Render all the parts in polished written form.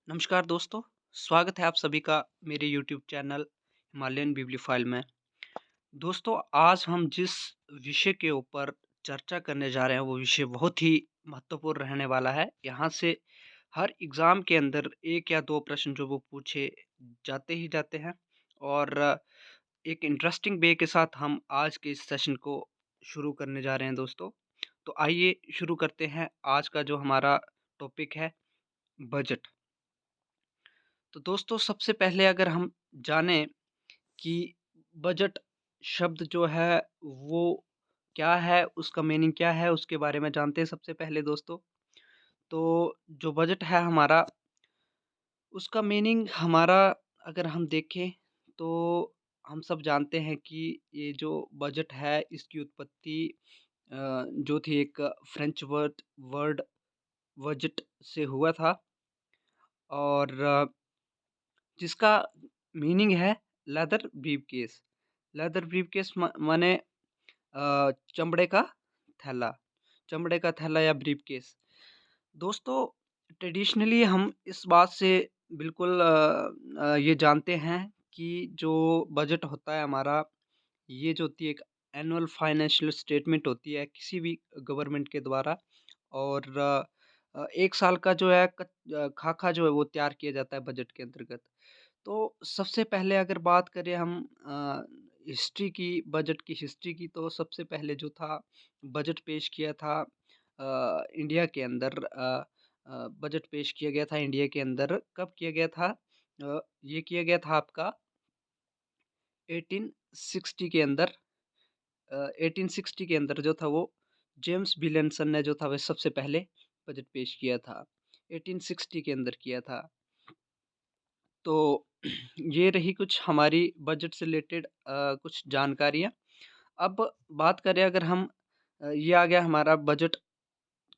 नमस्कार दोस्तों, स्वागत है आप सभी का मेरे यूट्यूब चैनल हिमालयन बिब्लियोफाइल में। दोस्तों, आज हम जिस विषय के ऊपर चर्चा करने जा रहे हैं, वो विषय बहुत ही महत्वपूर्ण रहने वाला है। यहाँ से हर एग्ज़ाम के अंदर 1 या 2 प्रश्न जो वो पूछे जाते ही जाते हैं और एक इंटरेस्टिंग वे के साथ हम आज के इस सेशन को शुरू करने जा रहे हैं दोस्तों। तो आइए शुरू करते हैं आज का जो हमारा टॉपिक है, बजट। तो दोस्तों सबसे पहले अगर हम जानें कि बजट शब्द जो है वो क्या है, उसका मीनिंग क्या है, उसके बारे में जानते हैं सबसे पहले दोस्तों। तो जो बजट है हमारा, उसका मीनिंग हमारा अगर हम देखें तो हम सब जानते हैं कि ये जो बजट है इसकी उत्पत्ति जो थी एक फ्रेंच वर्ड वर्ड बजट से हुआ था और जिसका मीनिंग है लेदर ब्रीफकेस। लेदर ब्रीफकेस माने चमड़े का थैला, चमड़े का थैला या ब्रीफकेस। दोस्तों, ट्रेडिशनली हम इस बात से बिल्कुल ये जानते हैं कि जो बजट होता है हमारा, ये जो होती है एक एनुअल फाइनेंशियल स्टेटमेंट होती है किसी भी गवर्नमेंट के द्वारा और 1 साल का जो है खाका जो है वो तैयार किया जाता है बजट के अंतर्गत। तो सबसे पहले अगर बात करें हम हिस्ट्री की, बजट की हिस्ट्री की, तो सबसे पहले जो था बजट पेश किया था इंडिया के अंदर बजट पेश किया गया था इंडिया के अंदर कब किया गया था? ये किया गया था आपका 1860 के अंदर 1860 के अंदर जो था वो जेम्स विलियमसन ने जो था वह सबसे पहले बजट पेश किया था। 1860 के अंदर किया था। तो ये रही कुछ हमारी बजट से रिलेटेड कुछ जानकारियाँ। अब बात करें अगर हम ये आ गया हमारा बजट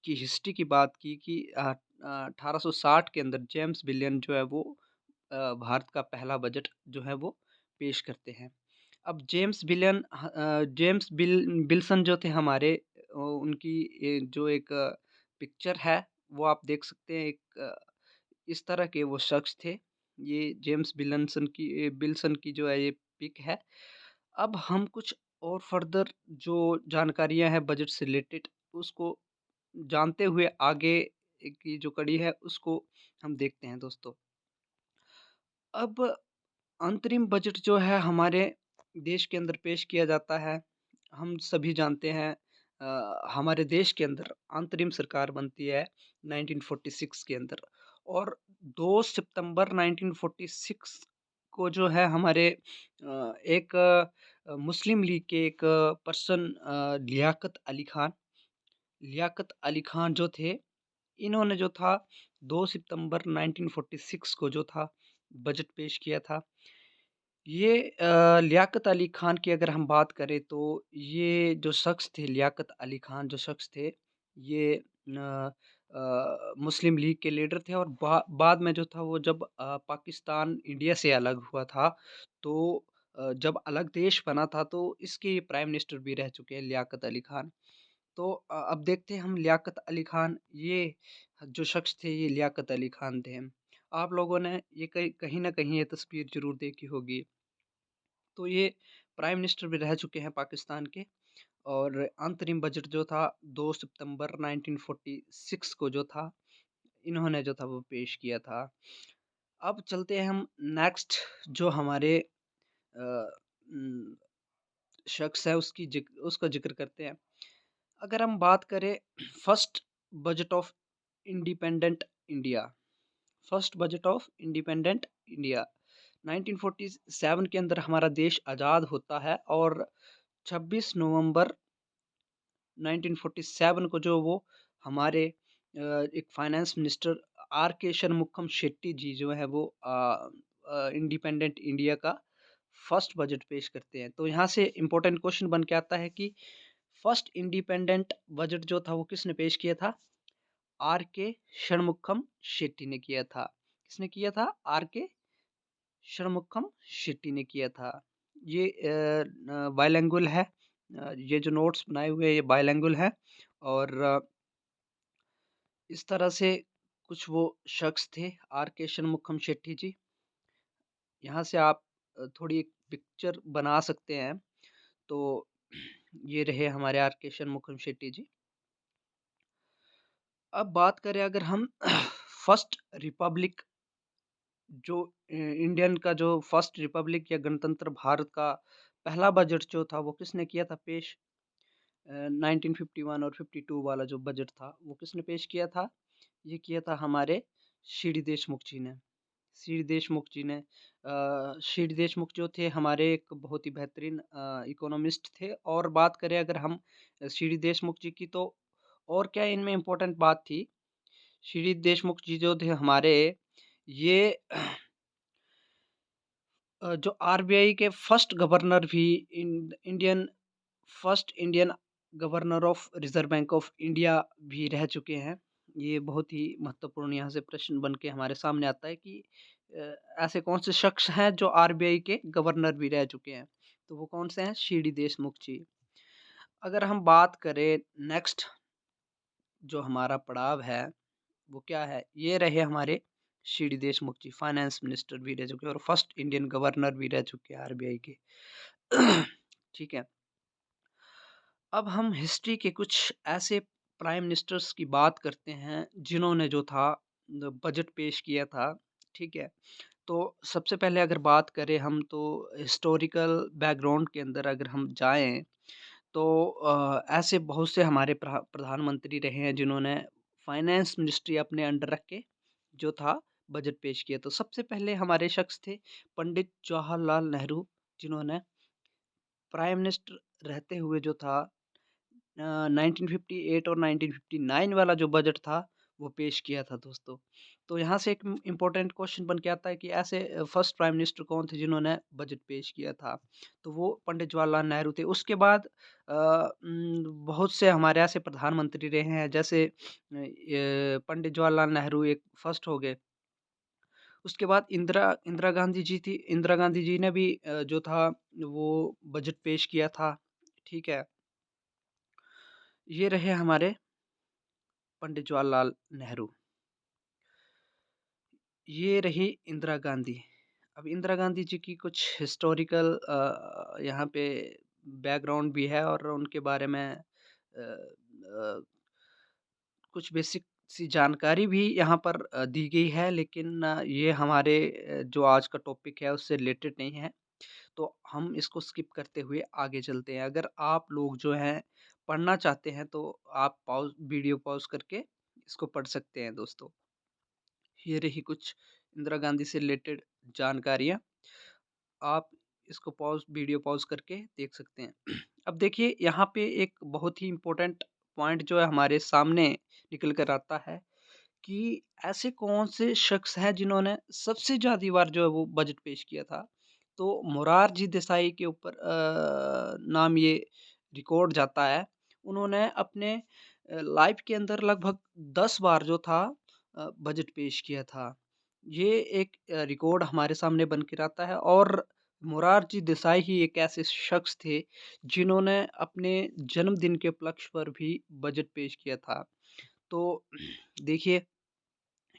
की हिस्ट्री की बात की कि 1860 के अंदर जेम्स विलियन जो है वो भारत का पहला बजट जो है वो पेश करते हैं। अब जेम्स विल्सन जो थे हमारे उनकी जो एक पिक्चर है वो आप देख सकते हैं एक इस तरह के वो शख्स थे। ये जेम्स विल्सन की जो है ये पिक है। अब हम कुछ और फर्दर जो जानकारियाँ हैं बजट से रिलेटेड उसको जानते हुए आगे की जो कड़ी है उसको हम देखते हैं दोस्तों। अब अंतरिम बजट जो है हमारे देश के अंदर पेश किया जाता है। हम सभी जानते हैं हमारे देश के अंदर अंतरिम सरकार बनती है 1946 के अंदर और 2 सितंबर 1946 को जो है हमारे एक मुस्लिम लीग के एक पर्सन लियाकत अली खान जो थे, इन्होंने जो था 2 सितंबर 1946 को जो था बजट पेश किया था। ये लियाकत अली खान की अगर हम बात करें तो ये जो शख्स थे लियाकत अली खान जो शख्स थे ये मुस्लिम लीग के लीडर थे और बाद में जो था वो जब पाकिस्तान इंडिया से अलग हुआ था तो जब अलग देश बना था तो इसके ये प्राइम मिनिस्टर भी रह चुके हैं लियाकत अली खान। तो अब देखते हैं हम लियाकत अली खान ये जो शख्स थे ये लियाकत अली खान थे। आप लोगों ने ये कहीं कहीं न कहीं ये तस्वीर ज़रूर देखी होगी। तो ये प्राइम मिनिस्टर भी रह चुके हैं पाकिस्तान के और अंतरिम बजट जो था 2 सितंबर 1946 को जो था इन्होंने जो था वो पेश किया था। अब चलते हैं हम नेक्स्ट जो हमारे अ, उम, शख्स है उसका ज़िक्र करते हैं। अगर हम बात करें first budget of independent India first budget of independent India 1947 के अंदर हमारा देश आज़ाद होता है और 26 नवंबर 1947 को जो वो हमारे एक फाइनेंस मिनिस्टर आर के शनमुखम शेट्टी जी जो है वो इंडिपेंडेंट इंडिया का फर्स्ट बजट पेश करते हैं। तो यहाँ से इम्पोर्टेंट क्वेश्चन बन के आता है कि फर्स्ट इंडिपेंडेंट बजट जो था वो किसने पेश किया था? आर के षणमुखम शेट्टी ने किया था। किसने किया था? आर के षणमुखम शेट्टी ने किया था। ये बाइलिंगुअल है। ये जो नोट्स बनाए हुए हैं ये बाइलिंगुअल है और इस तरह से कुछ वो शख्स थे आर के शनमुखम शेट्टी जी। यहाँ से आप थोड़ी एक पिक्चर बना सकते हैं। तो ये रहे हमारे आर के शनमुखम शेट्टी जी। अब बात करें अगर हम फर्स्ट रिपब्लिक जो इंडियन का जो फर्स्ट रिपब्लिक या गणतंत्र भारत का पहला बजट जो था वो किसने किया था पेश? 1951 और 52 वाला जो बजट था वो किसने पेश किया था? ये किया था हमारे सी डी देशमुख जी ने। सी डी देशमुख जी ने सी डी देशमुख जो थे हमारे एक बहुत ही बेहतरीन इकोनॉमिस्ट थे। और बात करें अगर हम सी डी देशमुख जी की, तो और क्या इनमें इम्पोर्टेंट बात थी, सी डी देशमुख जी जो थे हमारे, ये जो आरबीआई के फर्स्ट गवर्नर भी Indian first Indian governor of reserve bank of India भी रह चुके हैं। ये बहुत ही महत्वपूर्ण यहाँ से प्रश्न बन के हमारे सामने आता है कि अ, ऐसे कौन से शख्स हैं जो आरबीआई के गवर्नर भी रह चुके हैं? तो वो कौन से हैं? सी डी देशमुख जी। अगर हम बात करें नेक्स्ट जो हमारा पड़ाव है वो क्या है? ये रहे हमारे सी डी देशमुख जी, फाइनेंस मिनिस्टर भी रह चुके हैं और फर्स्ट इंडियन गवर्नर भी रह चुके हैं आरबीआई के। ठीक है। अब हम हिस्ट्री के कुछ ऐसे प्राइम मिनिस्टर्स की बात करते हैं जिन्होंने जो था बजट पेश किया था। ठीक है। तो सबसे पहले अगर बात करें हम, तो हिस्टोरिकल बैकग्राउंड के अंदर अगर हम जाएं, तो ऐसे बहुत से हमारे प्रधानमंत्री रहे हैं जिन्होंने फाइनेंस मिनिस्ट्री अपने अंडर रख के जो था बजट पेश किया। तो सबसे पहले हमारे शख्स थे पंडित जवाहरलाल नेहरू, जिन्होंने प्राइम मिनिस्टर रहते हुए जो था 1958 और 1959 वाला जो बजट था वो पेश किया था दोस्तों। तो यहाँ से एक इम्पोर्टेंट क्वेश्चन बन के आता है कि ऐसे फर्स्ट प्राइम मिनिस्टर कौन थे जिन्होंने बजट पेश किया था? तो वो पंडित जवाहरलाल नेहरू थे। उसके बाद बहुत से हमारे ऐसे प्रधानमंत्री रहे हैं, जैसे पंडित जवाहरलाल नेहरू एक फर्स्ट हो गए। उसके बाद इंदिरा इंदिरा गांधी जी थी। इंदिरा गांधी जी ने भी जो था वो बजट पेश किया था। ठीक है। ये रहे हमारे पंडित जवाहरलाल नेहरू। ये रही इंदिरा गांधी। अब इंदिरा गांधी जी की कुछ हिस्टोरिकल यहाँ पे बैकग्राउंड भी है और उनके बारे में कुछ बेसिक सी जानकारी भी यहाँ पर दी गई है, लेकिन ये हमारे जो आज का टॉपिक है उससे रिलेटेड नहीं है। तो हम इसको स्किप करते हुए आगे चलते हैं। अगर आप लोग जो हैं पढ़ना चाहते हैं तो आप वीडियो पॉज़ करके इसको पढ़ सकते हैं दोस्तों। ये रही कुछ इंदिरा गांधी से रिलेटेड जानकारियाँ। आप इसको वीडियो पॉज़ करके देख सकते हैं। अब देखिए यहाँ पे एक बहुत ही इम्पोर्टेंट पॉइंट जो है हमारे सामने निकल कर आता है कि ऐसे कौन से शख्स हैं जिन्होंने सबसे ज़्यादा बार जो है वो बजट पेश किया था। तो मोरारजी देसाई के ऊपर नाम ये रिकॉर्ड जाता है। उन्होंने अपने लाइफ के अंदर लगभग 10 बार जो था बजट पेश किया था। ये एक रिकॉर्ड हमारे सामने बन कर आता है। और मोरारजी देसाई ही एक ऐसे शख्स थे जिन्होंने अपने जन्मदिन के उपलक्ष्य पर भी बजट पेश किया था। तो देखिए,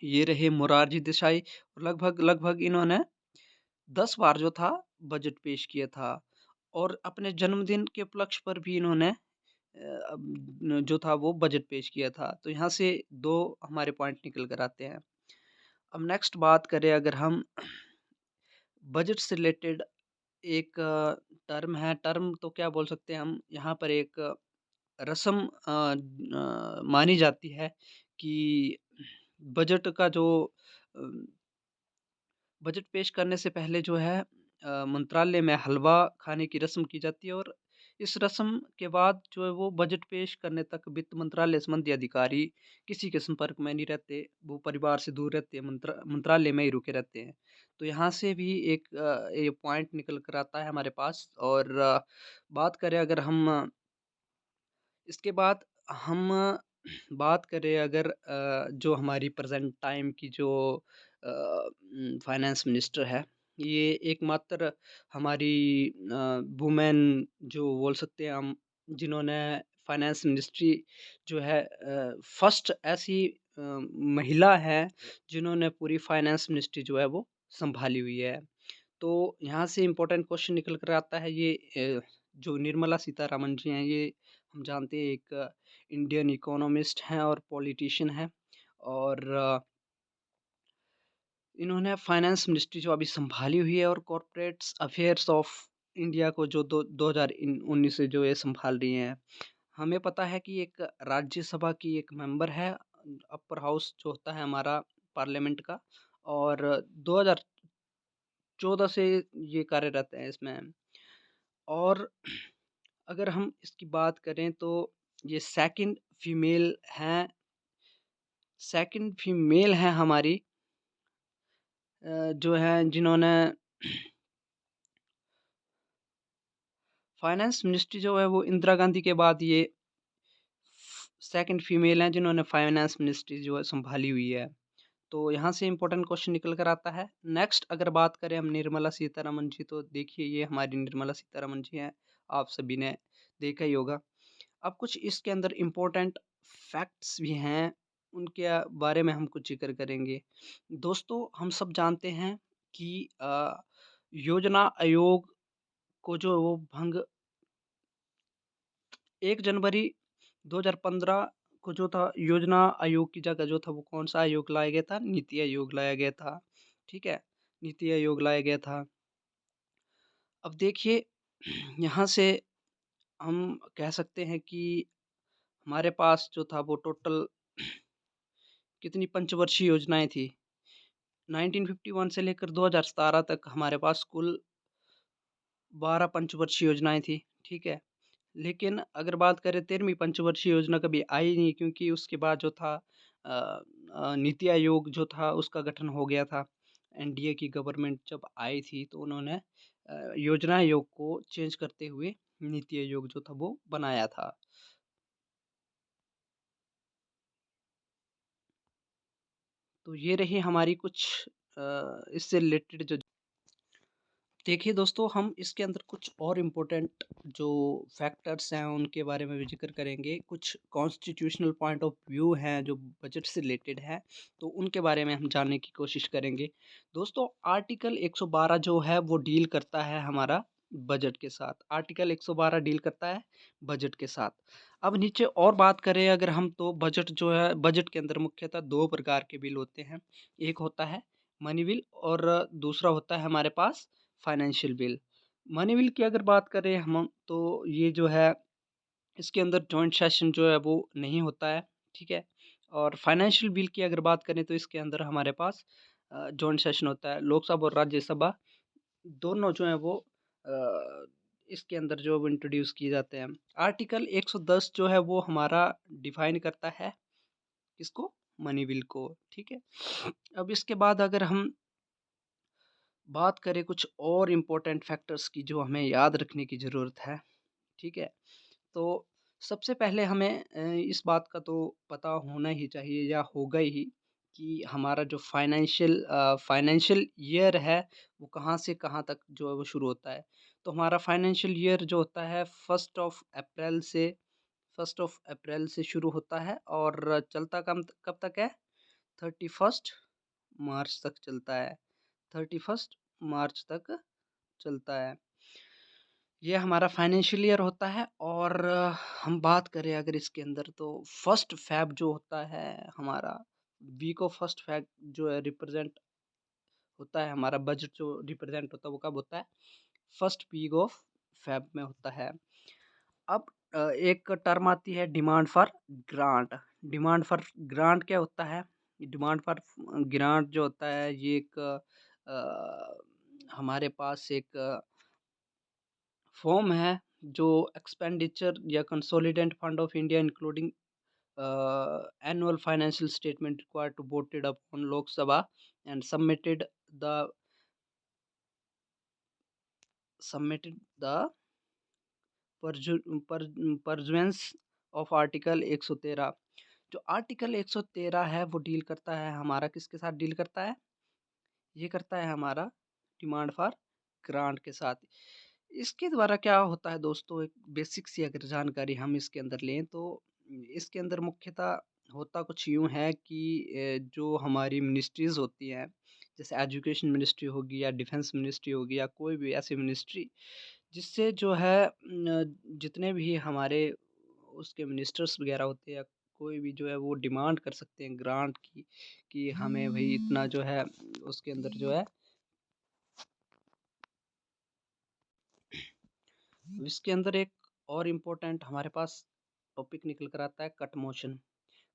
ये रहे मोरारजी देसाई। लगभग इन्होंने 10 बार जो था बजट पेश किया था और अपने जन्मदिन के उपलक्ष्य पर भी इन्होंने जो था वो बजट पेश किया था। तो यहाँ से 2 हमारे पॉइंट निकल कर आते हैं। अब नेक्स्ट बात करें अगर हम बजट से रिलेटेड, एक टर्म है, टर्म तो क्या बोल सकते हैं हम, यहाँ पर एक रस्म मानी जाती है कि बजट का जो अ, बजट पेश करने से पहले जो है मंत्रालय में हलवा खाने की रस्म की जाती है। और इस रस्म के बाद जो है वो बजट पेश करने तक वित्त मंत्रालय संबंधी अधिकारी किसी के संपर्क में नहीं रहते, वो परिवार से दूर रहते हैं, मंत्रालय में ही रुके रहते हैं। तो यहाँ से भी एक ये पॉइंट निकल कर आता है हमारे पास। और बात करें अगर हम इसके बाद हम बात करें अगर जो हमारी प्रेज़ेंट टाइम की जो फाइनेंस मिनिस्टर है, ये एकमात्र हमारी वुमेन जो बोल सकते हैं हम, जिन्होंने फाइनेंस मिनिस्ट्री जो है फर्स्ट ऐसी महिला हैं जिन्होंने पूरी फाइनेंस मिनिस्ट्री जो है वो सँभाली हुई है। तो यहाँ से इम्पोर्टेंट क्वेश्चन निकल कर आता है ये जो निर्मला सीतारमण जी हैं ये हम जानते हैं एक इंडियन इकोनॉमिस्ट हैं और पॉलिटिशियन हैं और इन्होंने फाइनेंस मिनिस्ट्री जो अभी सँभाली हुई है और कॉर्पोरेट्स अफेयर्स ऑफ इंडिया को जो दो 2019 से जो ये सँभाल रही हैं। हमें पता है कि एक राज्यसभा की एक मेंबर है अपर हाउस जो होता है हमारा पार्लियामेंट का और 2014 से ये कार्यरत हैं इसमें। और अगर हम इसकी बात करें तो ये सेकंड फीमेल हैं हमारी जो हैं जिन्होंने फाइनेंस मिनिस्ट्री जो है वो इंदिरा गांधी के बाद ये सेकंड फीमेल हैं जिन्होंने फाइनेंस मिनिस्ट्री जो है सँभाली हुई है। तो यहाँ से इम्पोर्टेंट क्वेश्चन निकल कर आता है। नेक्स्ट अगर बात करें हम निर्मला सीतारमण जी तो देखिए ये हमारी निर्मला सीतारमण जी हैं, आप सभी ने देखा ही होगा। अब कुछ इसके अंदर इम्पोर्टेंट फैक्ट्स भी हैं, उनके बारे में हम कुछ ज़िक्र करेंगे। दोस्तों हम सब जानते हैं कि योजना आयोग को जो वो भंग 1 जनवरी 2015 को जो था योजना आयोग की जगह जो था वो कौन-सा आयोग लाया गया था? नीति आयोग लाया गया था, ठीक है? नीति आयोग लाया गया था। अब देखिए यहाँ से हम कह सकते हैं कि हमारे पास जो था वो टोटल कितनी पंचवर्षीय योजनाएँ थी। 1951 से लेकर 2017 तक हमारे पास कुल 12 पंचवर्षीय योजनाएँ थी, ठीक है? लेकिन अगर बात करें 13वीं पंचवर्षीय योजना कभी आई नहीं क्योंकि उसके बाद जो था नीति आयोग जो था उसका गठन हो गया था। एनडीए की गवर्नमेंट जब आई थी तो उन्होंने योजना आयोग को चेंज करते हुए नीति आयोग जो था वो बनाया था। तो ये रही हमारी कुछ इससे रिलेटेड जो देखिए दोस्तों हम इसके अंदर कुछ और इम्पोर्टेंट जो फैक्टर्स हैं उनके बारे में भी ज़िक्र करेंगे। कुछ कॉन्स्टिट्यूशनल पॉइंट ऑफ व्यू हैं जो बजट से रिलेटेड हैं, तो उनके बारे में हम जानने की कोशिश करेंगे। दोस्तों आर्टिकल 112 जो है वो डील करता है हमारा बजट के साथ। आर्टिकल 112 डील करता है बजट के साथ। अब नीचे और बात करें अगर हम तो बजट जो है बजट के अंदर मुख्यतः 2 प्रकार के बिल होते हैं। एक होता है मनी बिल और दूसरा होता है हमारे पास फाइनेंशियल बिल। मनी बिल की अगर बात करें हम तो ये जो है इसके अंदर जॉइंट सेशन जो है वो नहीं होता है, ठीक है? और फाइनेंशियल बिल की अगर बात करें तो इसके अंदर हमारे पास जॉइंट सेशन होता है। लोकसभा और राज्यसभा दोनों जो हैं वो अ, इसके अंदर जो है वो इंट्रोड्यूस किए जाते हैं। आर्टिकल 110 जो है वो हमारा डिफाइन करता है किसको? मनी बिल को, ठीक है? अब इसके बाद अगर हम बात करें कुछ और इम्पोर्टेंट फैक्टर्स की जो हमें याद रखने की ज़रूरत है, ठीक है? तो सबसे पहले हमें इस बात का तो पता होना ही चाहिए या होगा ही कि हमारा जो फाइनेंशियल ईयर है, वो कहाँ से कहाँ तक जो है वो शुरू होता है। तो हमारा फाइनेंशियल ईयर जो होता है 1 अप्रैल से शुरू होता है और चलता कब तक है? 31 मार्च तक चलता है। 31 मार्च तक चलता है। ये हमारा फाइनेंशियल ईयर होता है और हम बात करें अगर इसके अंदर तो फर्स्ट फ़ैब जो होता है हमारा वीक ऑफ फर्स्ट फ़ैब जो है रिप्रेज़ेंट होता है हमारा बजट जो रिप्रेज़ेंट होता है वो कब होता है? फर्स्ट वीक ऑफ फ़ैब में होता है। अब एक टर्म आती है demand for grant. Demand for grant क्या होता है? डिमांड फॉर ग्रांट जो होता है ये एक हमारे पास एक फॉर्म है जो एक्सपेंडिचर या consolidated fund of India including annual financial statement required to voted upon Lok Sabha and the submitted the pursuance of article 113। जो आर्टिकल 113 है वो डील करता है हमारा किसके साथ डील करता है? ये करता है हमारा डिमांड फॉर ग्रांट के साथ। इसके द्वारा क्या होता है दोस्तों एक बेसिक सी अगर जानकारी हम इसके अंदर लें तो इसके अंदर मुख्यतः होता कुछ यूँ है कि जो हमारी मिनिस्ट्रीज़ होती हैं, जैसे एजुकेशन मिनिस्ट्री होगी या डिफेंस मिनिस्ट्री होगी या कोई भी ऐसी मिनिस्ट्री, जिससे जो है जितने भी हमारे उसके मिनिस्टर्स वगैरह होते हैं या कोई भी जो है वो डिमांड कर सकते हैं ग्रांट की, कि हमें भई इतना जो है उसके अंदर जो है इसके अंदर एक और इम्पोर्टेंट हमारे पास टॉपिक निकल कर आता है कट मोशन।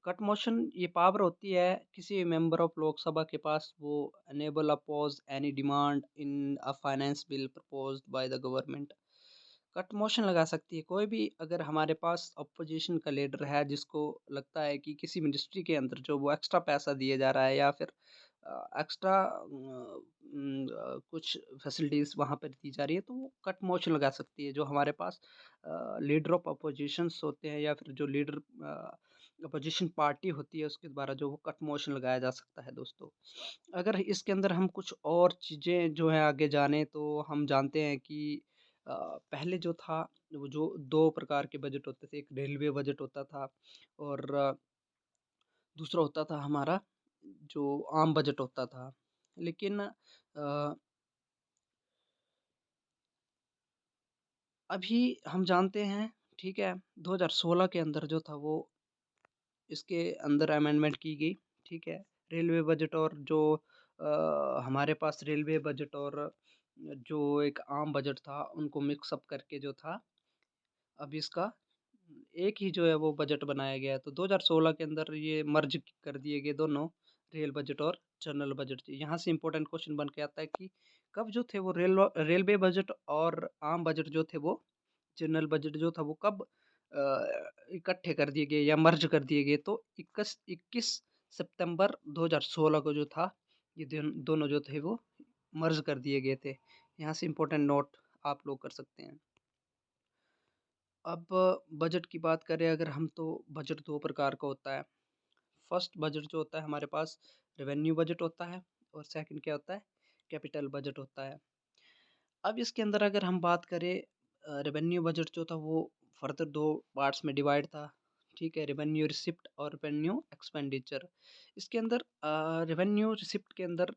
कट मोशन ये पावर होती है किसी मेंबर ऑफ लोकसभा के पास, वो enable oppose any demand in a finance bill proposed by the government. Cut motion लगा सकती है कोई भी, अगर हमारे पास अपोजिशन का लीडर है जिसको लगता है कि किसी मिनिस्ट्री के अंदर जो वो एक्स्ट्रा पैसा दिया जा रहा है या फिर एक्स्ट्रा कुछ फैसिलिटीज़ वहाँ पर दी जा रही है, तो वो कट मोशन लगा सकती है। जो हमारे पास लीडर ऑफ अपोजिशंस होते हैं या फिर जो लीडर अपोजिशन पार्टी होती है उसके द्वारा जो वो कट मोशन लगाया जा सकता है दोस्तों। अगर इसके अंदर हम कुछ और चीज़ें जो है आगे जाने, तो हम जानते हैं कि पहले जो था वो जो 2 प्रकार के बजट होते थे, एक रेलवे बजट होता था और दूसरा होता था हमारा जो आम बजट होता था। लेकिन अभी हम जानते हैं, ठीक है, 2016 के अंदर जो था वो इसके अंदर अमेंडमेंट की गई, ठीक है। रेलवे बजट और जो हमारे पास रेलवे बजट और जो एक आम बजट था, उनको मिक्स अप करके जो था, अब इसका एक ही जो है वो बजट बनाया गया है। तो 2016 के अंदर ये मर्ज कर दिए गए दोनों, रेल बजट और जनरल बजट। यहाँ से इम्पोर्टेंट क्वेश्चन बन के आता है कि कब जो थे वो रेलवे बजट और आम बजट जो थे वो जनरल बजट जो था वो कब इकट्ठे कर दिए गए या मर्ज कर दिए गए, तो 21 सितंबर 2016 को जो था ये दोनों जो थे वो मर्ज कर दिए गए थे। यहाँ से इम्पोर्टेंट नोट आप लोग कर सकते हैं। अब बजट की बात करें अगर हम, तो बजट 2 प्रकार का होता है। फर्स्ट बजट जो होता है हमारे पास रेवेन्यू बजट होता है और सेकंड क्या होता है? कैपिटल बजट होता है। अब इसके अंदर अगर हम बात करें रेवेन्यू बजट जो था वो फर्दर 2 पार्ट्स में डिवाइड था, ठीक है? रेवेन्यू रिसिप्ट और रेवेन्यू एक्सपेंडिचर। इसके अंदर रेवेन्यू रिसिप्ट के अंदर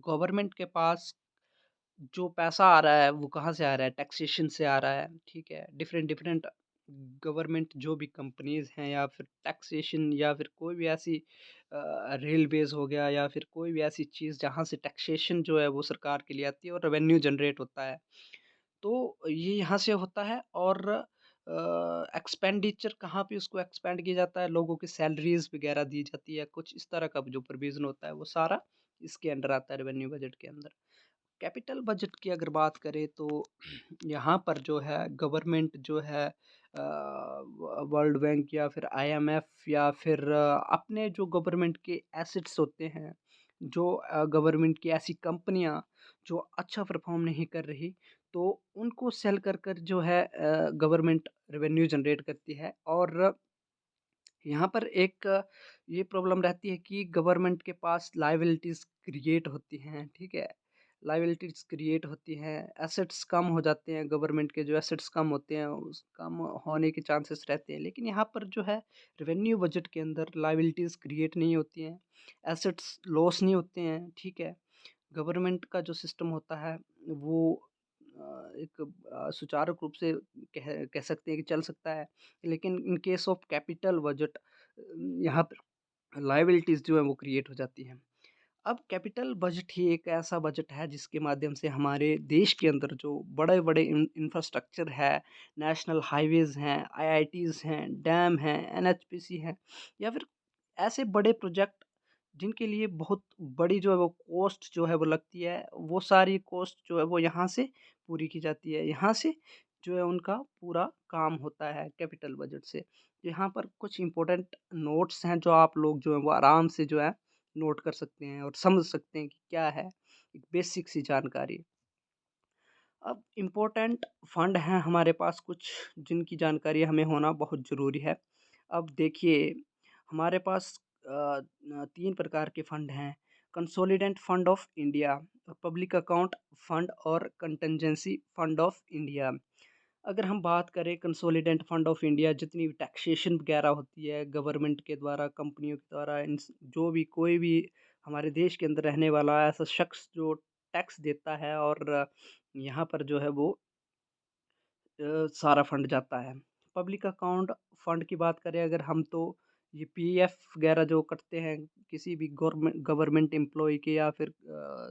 गवर्नमेंट के पास जो पैसा आ रहा है वो कहाँ से आ रहा है? टैक्सेशन से आ रहा है, ठीक है? डिफरेंट डिफरेंट गवर्नमेंट जो भी कंपनीज़ हैं या फिर टैक्सेशन या फिर कोई भी ऐसी रेलवेज़ हो गया या फिर कोई भी ऐसी चीज़ जहाँ से टैक्सेशन जो है वो सरकार के लिए आती है और रेवेन्यू जनरेट होता है। तो ये यहाँ से होता है और एक्सपेंडिचर कहाँ पे उसको एक्सपेंड किया जाता है, लोगों की सैलरीज़ वगैरह दी जाती है, कुछ इस तरह का जो प्रोविज़न होता है वो सारा इसके अंडर आता है रेवेन्यू बजट के अंदर। कैपिटल बजट की अगर बात करें तो यहाँ पर जो है गवर्नमेंट जो है वर्ल्ड बैंक या फिर आईएमएफ या फिर अपने जो गवर्नमेंट के एसेट्स होते हैं, जो गवर्नमेंट की ऐसी कंपनियाँ जो अच्छा परफॉर्म नहीं कर रही, तो उनको सेल कर कर जो है गवर्नमेंट रेवेन्यू जनरेट करती है। और यहाँ पर एक ये प्रॉब्लम रहती है कि गवर्नमेंट के पास लायबिलिटीज़ क्रिएट होती हैं, ठीक है? लायबिलिटीज़ क्रिएट होती हैं, एसेट्स कम हो जाते हैं, गवर्नमेंट के जो एसेट्स कम होते हैं, उस कम होने के चांसेस रहते हैं। लेकिन यहाँ पर जो है रेवेन्यू बजट के अंदर लायबिलिटीज़ क्रिएट नहीं होती हैं, एसेट्स लॉस नहीं होते हैं, ठीक है? गवर्नमेंट का जो सिस्टम होता है वो एक सुचारू रूप से कह कह सकते हैं कि चल सकता है। लेकिन in case of capital budget यहाँ पर लायबिलिटीज़ जो है वो क्रिएट हो जाती हैं। अब कैपिटल बजट ही एक ऐसा बजट है जिसके माध्यम से हमारे देश के अंदर जो बड़े-बड़े इंफ्रास्ट्रक्चर है, नेशनल हाईवेज़ हैं, आईआईटीज़ हैं, डैम हैं, एनएचपीसी हैं या फिर ऐसे बड़े प्रोजेक्ट जिनके लिए बहुत बड़ी जो है वो कॉस्ट जो है वो लगती है, वो सारी कॉस्ट जो है वो यहाँ से पूरी की जाती है। यहाँ से जो है उनका पूरा काम होता है कैपिटल बजट से। यहाँ पर कुछ इम्पोर्टेंट नोट्स हैं जो आप लोग जो है वो आराम से जो है नोट कर सकते हैं और समझ सकते हैं कि क्या है, एक बेसिक सी जानकारी। अब इम्पोर्टेंट फंड हैं हमारे पास कुछ जिनकी जानकारी हमें होना बहुत ज़रूरी है। अब देखिए हमारे पास 3 प्रकार के फंड हैं, consolidated fund of India, public account fund और कंटिजेंसी फंड ऑफ इंडिया। अगर हम बात करें कंसोलिडेंट फंड ऑफ इंडिया, जितनी भी टैक्सेशन वगैरह होती है गवर्नमेंट के द्वारा, कंपनियों के द्वारा, इन जो भी कोई भी हमारे देश के अंदर रहने वाला ऐसा शख्स जो टैक्स देता है, और यहाँ पर जो है वो सारा फंड जाता है। पब्लिक अकाउंट फंड की बात करें अगर हम, तो ये पीएफ वगैरह जो कटते हैं किसी भी गवर्नमेंट गवर्नमेंट एम्प्लॉय के, या फिर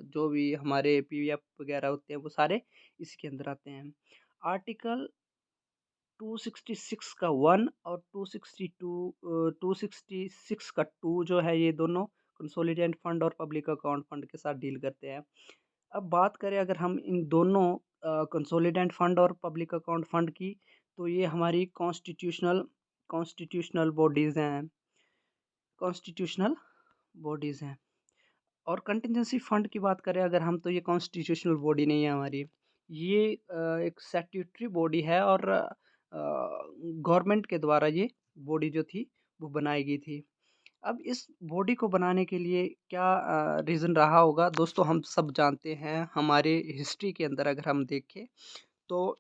जो भी हमारे पीएफ वगैरह होते हैं वो सारे इसके अंदर आते हैं। आर्टिकल 266 का 1 और 266 का 2 जो है, ये दोनों कंसोलिडेंट फंड और पब्लिक अकाउंट फंड के साथ डील करते हैं। अब बात करें अगर हम इन दोनों कंसोलिडेंट फंड और पब्लिक अकाउंट फंड की, तो ये हमारी कॉन्स्टिट्यूशनल कॉन्स्टिट्यूशनल बॉडीज़ हैं कॉन्स्टिट्यूशनल बॉडीज़ हैं। और कंटिजेंसी फंड की बात करें अगर हम, तो ये कॉन्स्टिट्यूशनल बॉडी नहीं है हमारी। ये एक स्टैट्यूटरी बॉडी है, और गवर्नमेंट के द्वारा ये बॉडी जो थी वो बनाई गई थी। अब इस बॉडी को बनाने के लिए क्या रीज़न रहा होगा दोस्तों, हम सब जानते हैं। हमारे हिस्ट्री के अंदर अगर हम देखें, तो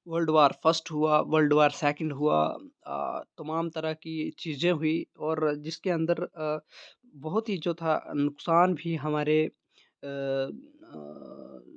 वर्ल्ड वार फर्स्ट हुआ, वर्ल्ड वार सेकंड हुआ, तमाम तरह की चीज़ें हुई, और जिसके अंदर बहुत ही जो था नुकसान भी हमारे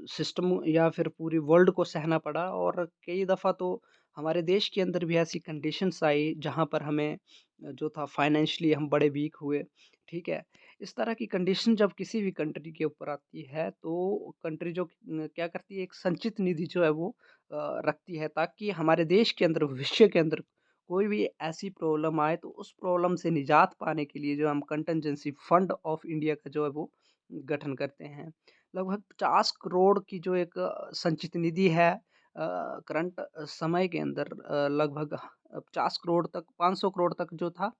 सिस्टम या फिर पूरी वर्ल्ड को सहना पड़ा। और कई दफ़ा तो हमारे देश के अंदर भी ऐसी कंडीशंस आई जहाँ पर हमें जो था फाइनेंशियली हम बड़े वीक हुए, ठीक है। इस तरह की कंडीशन जब किसी भी कंट्री के ऊपर आती है, तो कंट्री जो क्या करती है, एक संचित निधि जो है वो रखती है, ताकि हमारे देश के अंदर, भविष्य के अंदर कोई भी ऐसी प्रॉब्लम आए, तो उस प्रॉब्लम से निजात पाने के लिए जो हम कंटिजेंसी फंड ऑफ इंडिया का जो है वो गठन करते हैं। लगभग 50 करोड़ की जो एक संचित निधि है, करंट समय के अंदर लगभग 50 करोड़ तक, 500 करोड़ तक जो था,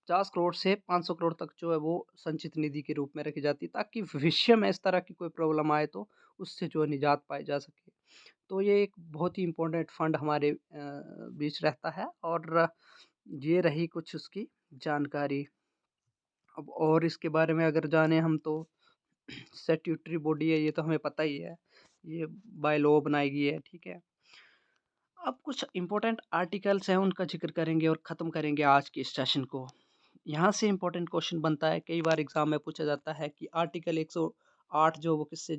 50 करोड़ से 500 करोड़ तक जो है वो संचित निधि के रूप में रखी जाती है, ताकि भविष्य में इस तरह की कोई प्रॉब्लम आए तो उससे जो है निजात पाई जा सके। तो ये एक बहुत ही इम्पोर्टेंट फंड हमारे बीच रहता है, और ये रही कुछ उसकी जानकारी। अब और इसके बारे में अगर जाने हम, तो स्टैट्यूटरी बॉडी है, ये तो हमें पता ही है, ये बाय लॉ बनाई गई है, ठीक है। अब कुछ इम्पोर्टेंट आर्टिकल्स हैं, उनका ज़िक्र करेंगे और ख़त्म करेंगे आज के इस सेशन को। यहाँ से इम्पोर्टेंट क्वेश्चन बनता है, कई बार एग्ज़ाम में पूछा जाता है कि आर्टिकल 108 जो वो किससे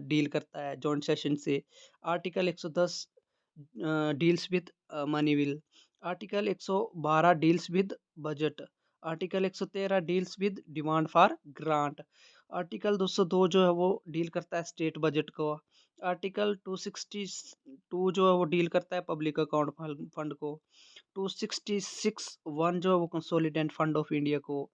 डील करता है, जॉइंट सेशन से। Article 110 deals with money will. Article 112 deals with budget. Article 113 deals with demand for grant. Article 202 जो है वो डील करता है स्टेट बजट को। आर्टिकल 262 जो है वो डील करता है पब्लिक अकाउंट फंड को। 266 1 जो है वो कंसोलिडेंट फंड ऑफ इंडिया को।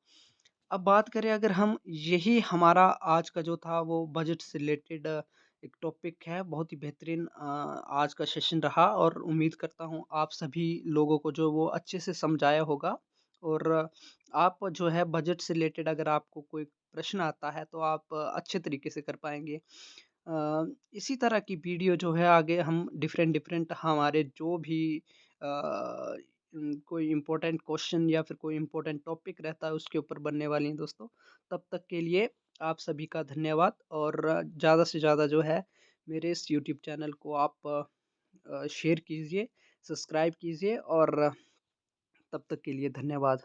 अब बात करें अगर हम, यही हमारा आज का जो था वो बजट से रिलेटेड एक टॉपिक है। बहुत ही बेहतरीन आज का सेशन रहा, और उम्मीद करता हूँ आप सभी लोगों को जो वो अच्छे से समझाया होगा। और आप जो है बजट से रिलेटेड अगर आपको कोई प्रश्न आता है, तो आप अच्छे तरीके से कर पाएँगे। इसी तरह की वीडियो जो है आगे हम डिफरेंट डिफरेंट हमारे जो भी कोई इम्पोर्टेंट क्वेश्चन या फिर कोई इम्पोर्टेंट टॉपिक रहता है उसके ऊपर बनने वाली हैं दोस्तों। तब तक के लिए आप सभी का धन्यवाद, और ज़्यादा से ज़्यादा जो है मेरे इस यूट्यूब चैनल को आप शेयर कीजिए, सब्सक्राइब कीजिए, और तब तक के लिए धन्यवाद।